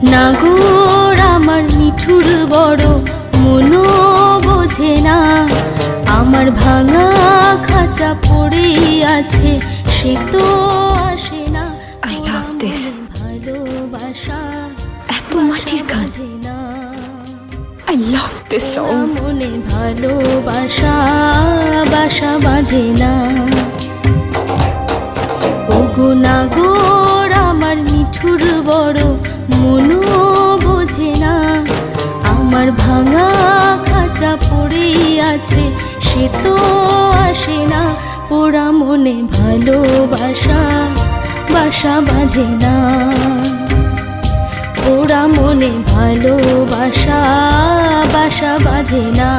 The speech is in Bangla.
নাগর আমার নিঠুর বড়, মনো বোঝে না। আমার ভাঙা খাঁচা পড়ে আছে, সে তো আসে না। I love this. ভালোবাসা এত মাটির গান। না, I love this song. মনে ভালোবাসা বাসা বাঁধে না। ওগো নাগর আমার নিঠুর বড়, মনো বোঝে না। আমার ভাঙা খাঁচা পড়ে আছে, সে তো আসে না। পোড়া মনে ভালোবাসা বাসা বাঁধে না। পোড়া মনে ভালোবাসা বাসা বাঁধে না।